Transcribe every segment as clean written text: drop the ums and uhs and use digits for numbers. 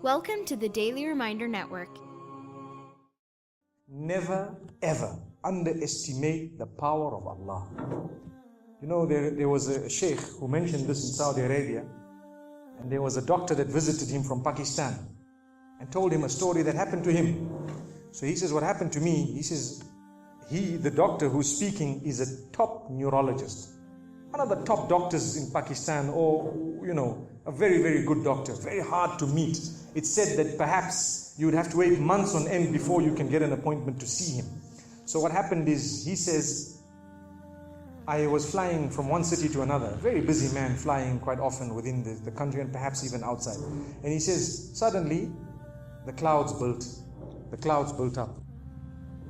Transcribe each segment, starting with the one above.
Welcome to the Daily Reminder Network. Never ever underestimate the power of Allah. You know, there was a sheikh who mentioned this in Saudi Arabia, and there was a doctor that visited him from Pakistan and told him a story that happened to him. So he says, what happened to me? He says, the doctor who's speaking is a top neurologist, one of the top doctors in Pakistan, or, you know, a very, very good doctor, very hard to meet. It's said that perhaps you would have to wait months on end before you can get an appointment to see him. So what happened is, he says, I was flying from one city to another, a very busy man, flying quite often within the country and perhaps even outside. And he says, suddenly the clouds built up.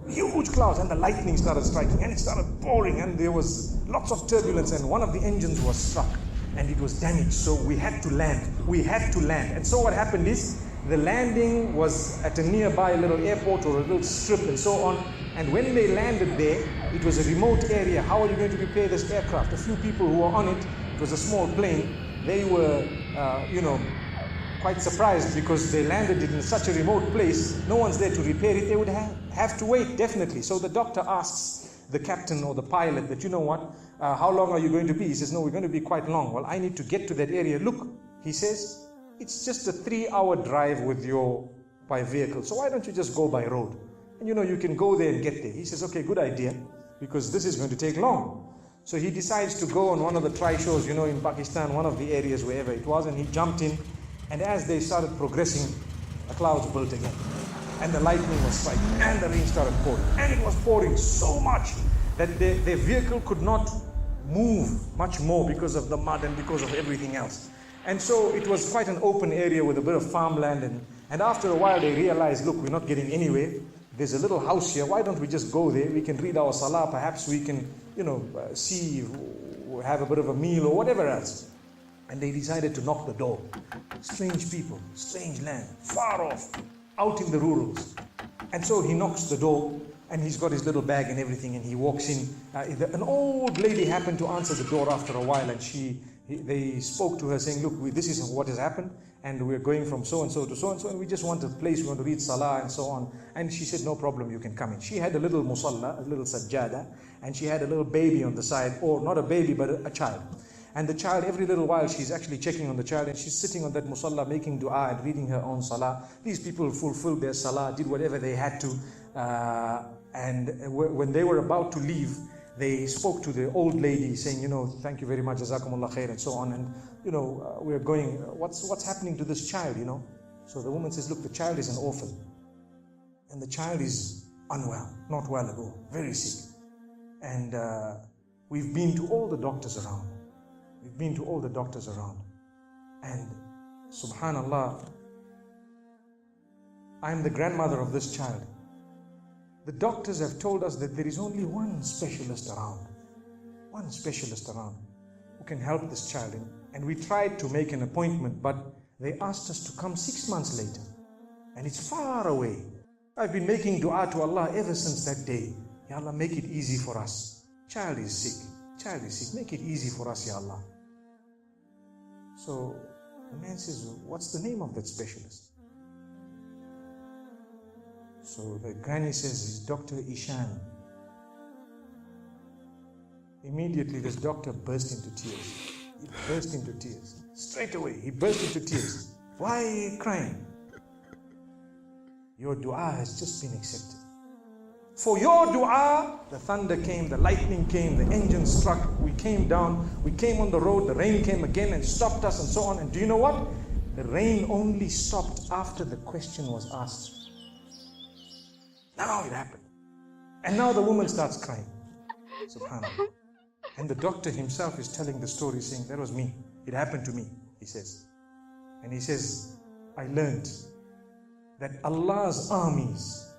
Huge clouds, and the lightning started striking, and it started pouring, and there was lots of turbulence, and one of the engines was struck and it was damaged. So we had to land. And so what happened is, the landing was at a nearby little airport or a little strip and so on. And when they landed there, it was a remote area. How are you going to repair this aircraft? A few people who were on it, it was a small plane, they were, quite surprised because they landed it in such a remote place. No one's there to repair it. They would have to wait, definitely. So the doctor asks the captain or the pilot that, you know what, how long are you going to be? He says, no, we're going to be quite long. Well, I need to get to that area. Look, he says, it's just a 3-hour drive by vehicle. So why don't you just go by road? And you can go there and get there. He says, okay, good idea, because this is going to take long. So he decides to go on one of the trishaws, in Pakistan, one of the areas, wherever it was, and he jumped in. And as they started progressing, the clouds built again. And the lightning was striking, and the rain started pouring. And it was pouring so much that their vehicle could not move much more because of the mud and because of everything else. And so it was quite an open area with a bit of farmland. And after a while, they realized, look, we're not getting anywhere. There's a little house here. Why don't we just go there? We can read our salah. Perhaps we can, see, have a bit of a meal or whatever else. And they decided to knock the door. Strange people, strange land, far off, out in the rurals. And so he knocks the door, and he's got his little bag and everything, and he walks in. An old lady happened to answer the door after a while, and they spoke to her saying, look, this is what has happened, and we're going from so-and-so to so-and-so, and we just want a place, we want to read salah and so on. And she said, no problem, you can come in. She had a little musalla, a little sajjada, and she had a little baby on the side, or not a baby, but a child. And the child, every little while, she's actually checking on the child, and she's sitting on that musalla, making dua and reading her own salah. These people fulfilled their salah, did whatever they had to. And when they were about to leave, they spoke to the old lady saying, thank you very much, jazakumullah khair, and so on. And, we're going, what's happening to this child, So the woman says, look, the child is an orphan. And the child is unwell, not well at all, very sick. And we've been to all the doctors around. And subhanallah, I'm the grandmother of this child. The doctors have told us that there is only one specialist around who can help this child. And we tried to make an appointment, but they asked us to come 6 months later. And it's far away. I've been making dua to Allah ever since that day. Ya Allah, make it easy for us. Child is sick. Make it easy for us, Ya Allah. So the man says, what's the name of that specialist? So the granny says, he's Dr. Ishan. Immediately this doctor burst into tears. Straight away, he burst into tears. Why are you crying? Your dua has just been accepted. For your dua, the thunder came, the lightning came, the engine struck, we came down, we came on the road, the rain came again and stopped us and so on. And do you know what? The rain only stopped after the question was asked. Now it happened. And now the woman starts crying. Subhanallah. And the doctor himself is telling the story, saying, that was me. It happened to me, he says. And he says, I learned that Allah's armies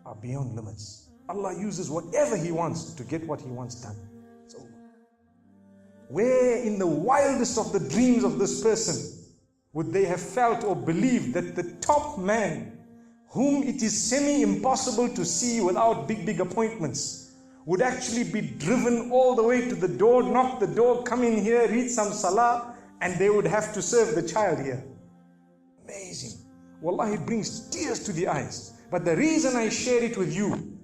are beyond limits. Allah uses whatever He wants to get what He wants done. It's over. Where in the wildest of the dreams of this person would they have felt or believed that the top man, whom it is semi-impossible to see without big appointments, would actually be driven all the way to the door, knock the door, come in here, read some salah, and they would have to serve the child here. amazing. Wallahi, it brings tears to the eyes. But the reason I share it with you,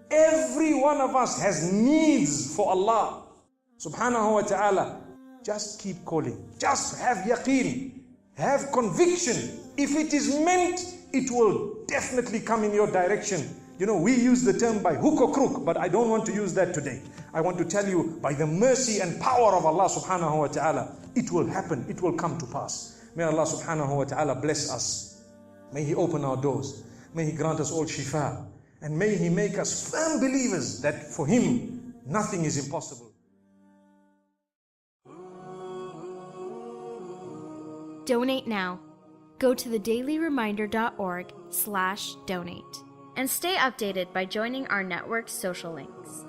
every one of us has needs for Allah subhanahu wa ta'ala. Just keep calling. Just have yaqeen. Have conviction. If it is meant, it will definitely come in your direction. You know, we use the term by hook or crook, but I don't want to use that today. I want to tell you, by the mercy and power of Allah subhanahu wa ta'ala, it will happen, it will come to pass. May Allah subhanahu wa ta'ala bless us. May He open our doors. May He grant us all shifa. And may He make us firm believers that for Him, nothing is impossible. Donate now. Go to thedailyreminder.org/donate and stay updated by joining our network's social links.